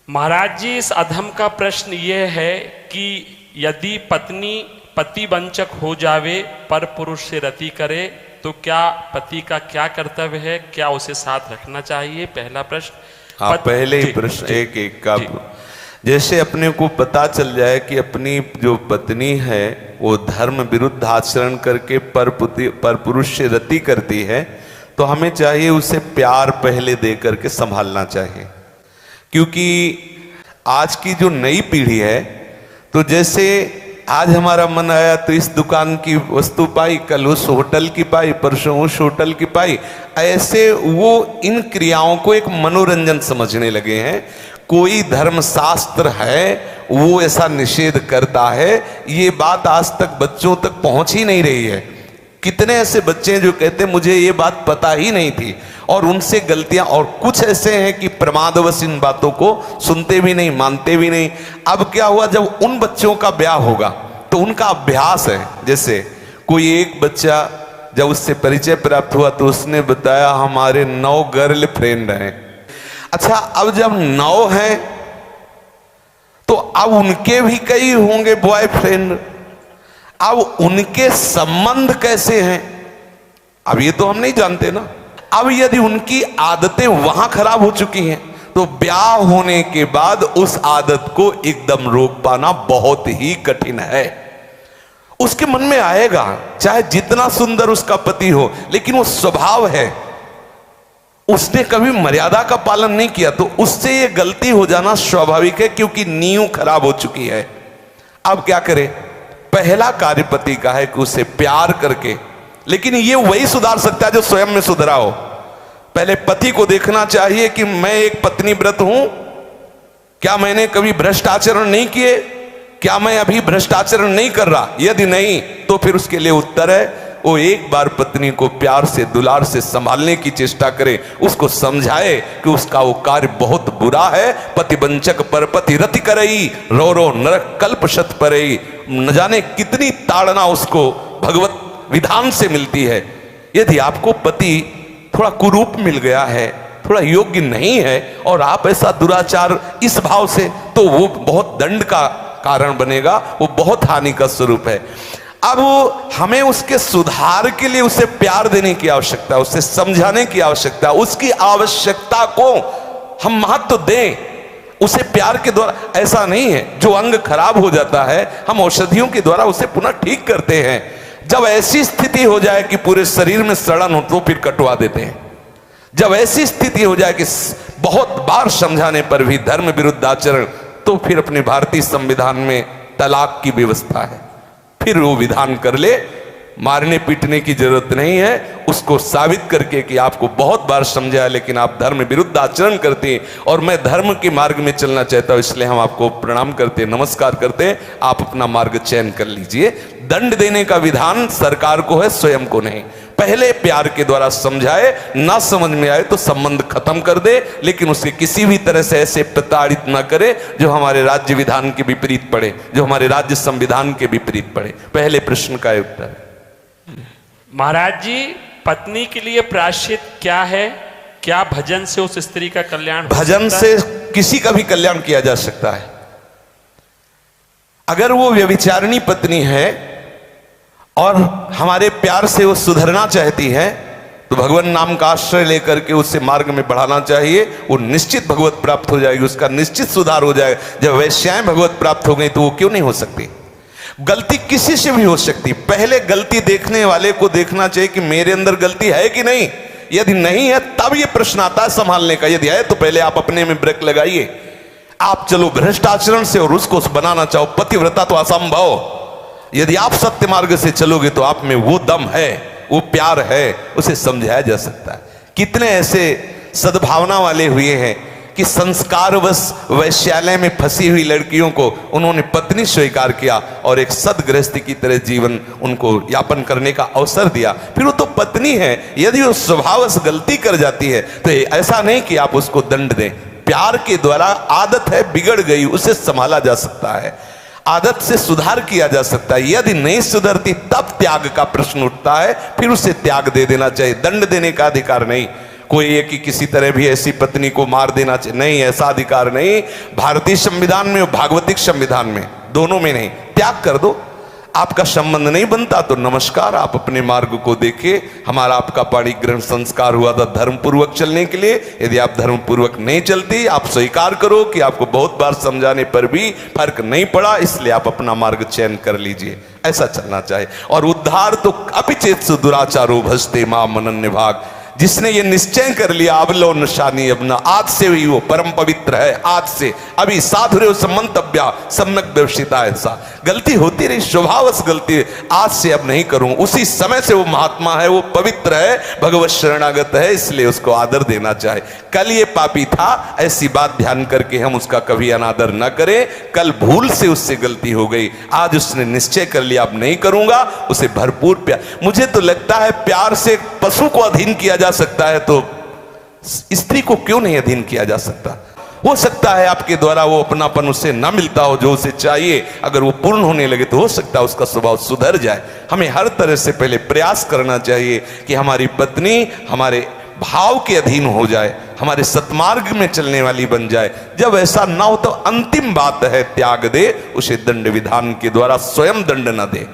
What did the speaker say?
महाराज जी, इस अधम का प्रश्न ये है कि यदि पत्नी पति वंचक हो जावे पर पुरुष से रति करे तो क्या पति का क्या कर्तव्य है, क्या उसे साथ रखना चाहिए? पहला प्रश्न। आप पहले ही प्रश्न एक एक का, जैसे अपने को पता चल जाए कि अपनी जो पत्नी है वो धर्म विरुद्ध आचरण करके पर पुरुष से रति करती है, तो हमें चाहिए उसे प्यार पहले दे करके संभालना चाहिए। क्योंकि आज की जो नई पीढ़ी है, तो जैसे आज हमारा मन आया तो इस दुकान की वस्तु पाई, कल उस होटल की पाई, परसों उस होटल की पाई, ऐसे वो इन क्रियाओं को एक मनोरंजन समझने लगे हैं। कोई धर्मशास्त्र है वो ऐसा निषेध करता है, ये बात आज तक बच्चों तक पहुंच ही नहीं रही है। कितने ऐसे बच्चे हैं जो कहते मुझे ये बात पता ही नहीं थी, और उनसे गलतियां, और कुछ ऐसे हैं कि प्रमादवश इन बातों को सुनते भी नहीं, मानते भी नहीं। अब क्या हुआ, जब उन बच्चों का ब्याह होगा तो उनका अभ्यास है। जैसे कोई एक बच्चा जब उससे परिचय प्राप्त हुआ तो उसने बताया हमारे 9 गर्ल फ्रेंड हैं। अच्छा, अब जब 9 हैं तो अब उनके भी कई होंगे बॉयफ्रेंड, अब उनके संबंध कैसे हैं, अब ये तो हम नहीं जानते ना। अब यदि उनकी आदतें वहां खराब हो चुकी हैं तो ब्याह होने के बाद उस आदत को एकदम रोक पाना बहुत ही कठिन है। उसके मन में आएगा, चाहे जितना सुंदर उसका पति हो, लेकिन वो स्वभाव है, उसने कभी मर्यादा का पालन नहीं किया, तो उससे ये गलती हो जाना स्वाभाविक है, क्योंकि नींव खराब हो चुकी है। अब क्या करे? पहला कार्य पति का है कि उसे प्यार करके, लेकिन ये वही सुधार सकता है जो स्वयं में सुधरा हो। पहले पति को देखना चाहिए कि मैं एक पत्नी व्रत हूं, क्या मैंने कभी भ्रष्ट आचरण नहीं किए, क्या मैं अभी भ्रष्ट आचरण नहीं कर रहा? यदि नहीं तो फिर उसके लिए उत्तर है वो एक बार पत्नी को प्यार से दुलार से संभालने की चेष्टा करे, उसको समझाए कि उसका वो कार्य बहुत बुरा है। पतिवंचक पर पति रति करई, रो रो नरक कल्प शत परई। न जाने कितनी ताड़ना उसको भगवत विधान से मिलती है। यदि आपको पति थोड़ा कुरूप मिल गया है, थोड़ा योग्य नहीं है, और आप ऐसा दुराचार इस भाव से, तो वो बहुत दंड का कारण बनेगा, वो बहुत हानि का स्वरूप है। अब हमें उसके सुधार के लिए उसे प्यार देने की आवश्यकता है, उसे समझाने की आवश्यकता है, उसकी आवश्यकता को हम महत्व दें। उसे प्यार के द्वारा, ऐसा नहीं है जो अंग खराब हो जाता है हम औषधियों के द्वारा उसे पुनः ठीक करते हैं। जब ऐसी स्थिति हो जाए कि पूरे शरीर में सड़न हो तो फिर कटवा देते हैं। जब ऐसी स्थिति हो जाए कि बहुत बार समझाने पर भी धर्म विरुद्ध आचरण, तो फिर अपने भारतीय संविधान में तलाक की व्यवस्था है, फिर वो विधान कर ले। मारने पीटने की जरूरत नहीं है, उसको साबित करके कि आपको बहुत बार समझाया लेकिन आप धर्म विरुद्ध आचरण करते हैं और मैं धर्म के मार्ग में चलना चाहता हूं, इसलिए हम आपको प्रणाम करते हैं, नमस्कार करते हैं, आप अपना मार्ग चयन कर लीजिए। दंड देने का विधान सरकार को है, स्वयं को नहीं। पहले प्यार के द्वारा समझाए, ना समझ में आए तो संबंध खत्म कर दे, लेकिन उसे किसी भी तरह से ऐसे प्रताड़ित ना करे जो हमारे राज्य विधान के विपरीत पड़े, जो हमारे राज्य संविधान के विपरीत पड़े। पहले प्रश्न का उत्तर। महाराज जी, पत्नी के लिए प्रायश्चित क्या है? क्या भजन से उस स्त्री का कल्याण? भजन से किसी का भी कल्याण किया जा सकता है। अगर वो व्यभिचारिणी पत्नी है और हमारे प्यार से वो सुधरना चाहती है तो भगवान नाम का आश्रय लेकर के उससे मार्ग में बढ़ाना चाहिए। वो निश्चित भगवत प्राप्त हो जाएगी, उसका निश्चित सुधार हो जाएगा। जब वैश्याएं भगवत प्राप्त हो गई तो वो क्यों नहीं हो सकती? गलती किसी से भी हो सकती, पहले गलती देखने वाले को देखना चाहिए कि मेरे अंदर गलती है कि नहीं। यदि नहीं है तब ये प्रश्न आता है संभालने का, यदि है तो पहले आप अपने में ब्रेक लगाइए। आप चलो भ्रष्ट आचरण से और उसको बनाना चाहो पतिव्रता तो असंभव। यदि आप सत्य मार्ग से चलोगे तो आप में वो दम है, वो प्यार है, उसे समझाया जा सकता है। कितने ऐसे सद्भावना वाले हुए हैं कि संस्कारवश वैश्यालय में फंसी हुई लड़कियों को उन्होंने पत्नी स्वीकार किया और एक सदगृहस्थी की तरह जीवन उनको यापन करने का अवसर दिया। फिर वो तो पत्नी है, यदि वो स्वभावश गलती कर जाती है तो ऐसा नहीं कि आप उसको दंड दें। प्यार के द्वारा, आदत है बिगड़ गई, उसे संभाला जा सकता है, आदत से सुधार किया जा सकता है। यदि नहीं सुधरती तब त्याग का प्रश्न उठता है, फिर उसे त्याग दे देना चाहिए, दंड देने का अधिकार नहीं। कोई है कि किसी तरह भी ऐसी पत्नी को मार देना चाहिए, नहीं, ऐसा अधिकार नहीं। भारतीय संविधान में और भागवतिक संविधान में, दोनों में नहीं। त्याग कर दो। आपका संबंध नहीं बनता तो नमस्कार, आप अपने मार्ग को देखिए। हमारा आपका पाणिग्रहण संस्कार हुआ था धर्म पूर्वक चलने के लिए। यदि आप धर्म पूर्वक नहीं चलती, आप स्वीकार करो कि आपको बहुत बार समझाने पर भी फर्क नहीं पड़ा, इसलिए आप अपना मार्ग चयन कर लीजिए। ऐसा चलना चाहिए। और उद्धार तो अपिचेत दुराचारो भजते मां मनन्य भाग। जिसने ये निश्चय कर लिया अवलो नशानी अपना, आज से ही वो परम पवित्र है। आज से अभी साधुर्य संबंधव्या सम्यक व्यवसिता। ऐसा गलती होती रही, स्वभावश गलती, आज से अब नहीं करूं। उसी समय से वो महात्मा है, वो पवित्र है, भगवत शरणागत है, इसलिए उसको आदर देना चाहे। कल ये पापी था, ऐसी बात ध्यान करके हम उसका कभी अनादर न करें। कल भूल से उससे गलती हो गई, आज उसने निश्चय कर लिया अब नहीं करूंगा, उसे भरपूर प्यार। मुझे तो लगता है प्यार से पशु को अधीन किया जा सकता है, तो स्त्री को क्यों नहीं अधीन किया जा सकता? हो सकता है आपके द्वारा वो अपनापन उसे ना मिलता हो जो उसे चाहिए, अगर वो पूर्ण होने लगे तो हो सकता है उसका स्वभाव सुधर जाए। हमें हर तरह से पहले प्रयास करना चाहिए कि हमारी पत्नी हमारे भाव के अधीन हो जाए, हमारे सत्मार्ग में चलने वाली बन जाए। जब ऐसा ना हो तो अंतिम बात है त्याग दे, उसे दंड विधान के द्वारा स्वयं दंड न दे।